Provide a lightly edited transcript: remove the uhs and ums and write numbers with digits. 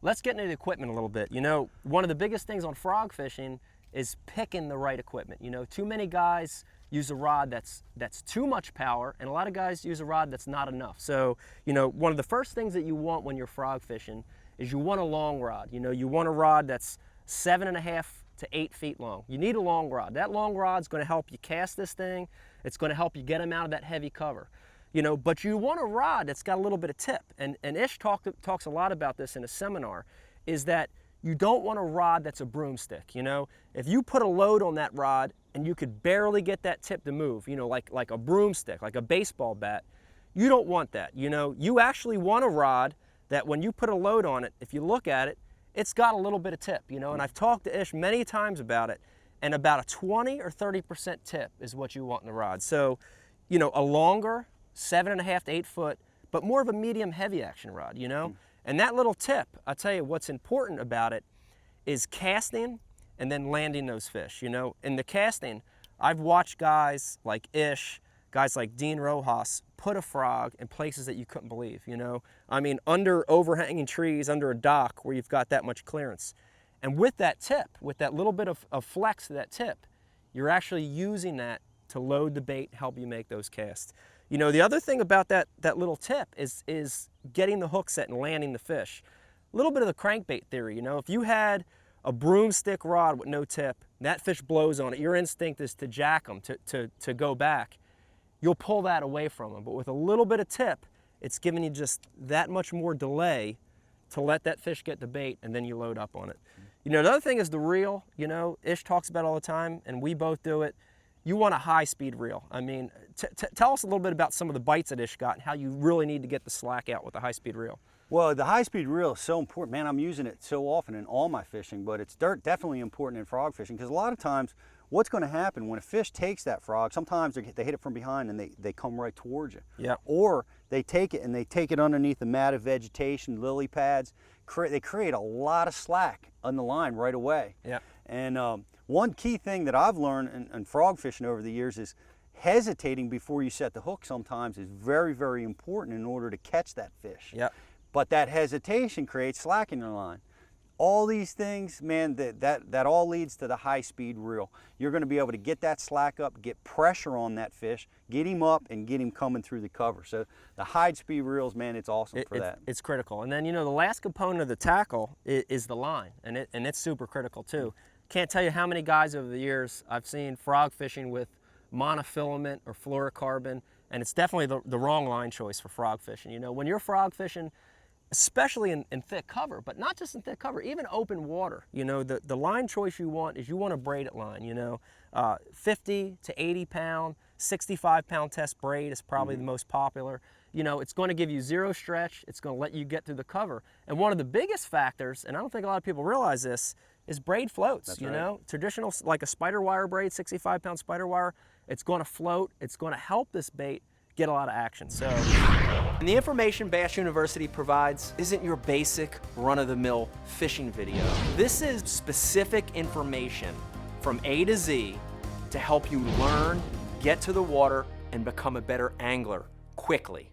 let's get into the equipment a little bit. You know, one of the biggest things on frog fishing is picking the right equipment. You know, too many guys use a rod that's too much power, and a lot of guys use a rod that's not enough. So, you know, one of the first things that you want when you're frog fishing is you want a long rod. You know, you want a rod that's 7.5 to 8 feet long. You need a long rod. That long rod's going to help you cast this thing. It's going to help you get them out of that heavy cover. You know, but you want a rod that's got a little bit of tip. And Ish talks a lot about this in a seminar, is that you don't want a rod that's a broomstick. You know, if you put a load on that rod and you could barely get that tip to move, you know, like a broomstick, like a baseball bat, you don't want that. You know, you actually want a rod that when you put a load on it, if you look at it, it's got a little bit of tip, you know, and I've talked to Ish many times about it, and about a 20 or 30% tip is what you want in the rod. So, you know, a longer, 7.5 to 8 foot, but more of a medium heavy action rod, you know? And that little tip, I'll tell you what's important about it is casting and then landing those fish, you know? In the casting, I've watched guys like Ish, guys like Dean Rojas put a frog in places that you couldn't believe, you know? I mean, under overhanging trees, under a dock where you've got that much clearance. And with that tip, with that little bit of flex to that tip, you're actually using that to load the bait, help you make those casts. You know, the other thing about that little tip is getting the hook set and landing the fish. A little bit of the crankbait theory, you know, if you had a broomstick rod with no tip, that fish blows on it, your instinct is to jack them, to go back. You'll pull that away from them. But with a little bit of tip, it's giving you just that much more delay to let that fish get the bait, and then you load up on it. You know, the other thing is the reel. You know, Ish talks about it all the time, and we both do it. You want a high-speed reel. I mean, tell us a little bit about some of the bites that Ish got and how you really need to get the slack out with a high-speed reel. Well, the high-speed reel is so important. Man, I'm using it so often in all my fishing, but it's definitely important in frog fishing, because a lot of times what's going to happen when a fish takes that frog, sometimes they hit it from behind and they come right towards you. Yeah. Or they take it and they take it underneath the mat of vegetation, lily pads. They create a lot of slack on the line right away. Yeah. And one key thing that I've learned in frog fishing over the years is hesitating before you set the hook sometimes is very, very important in order to catch that fish. Yeah. But that hesitation creates slack in your line. All these things, man, that all leads to the high-speed reel. You're going to be able to get that slack up, get pressure on that fish, get him up, and get him coming through the cover. So the high-speed reels, man, it's awesome for that. It's critical. And then, you know, the last component of the tackle is the line, and it's super critical too. Can't tell you how many guys over the years I've seen frog fishing with monofilament or fluorocarbon, and it's definitely the wrong line choice for frog fishing. You know, when you're frog fishing, especially in thick cover, but not just in thick cover, even open water, you know, the line choice you want is you want a braided line, you know. 50 to 80 pound, 65 pound test braid is probably the most popular. You know, it's going to give you zero stretch, it's going to let you get through the cover. And one of the biggest factors, and I don't think a lot of people realize this, is braid floats. That's you right. know, traditional, like a spider wire braid, 65 pound spider wire, it's going to float, it's going to help this bait get a lot of action. So, and the information Bass University provides isn't your basic run-of-the-mill fishing video. This is specific information from A to Z to help you learn, get to the water, and become a better angler quickly.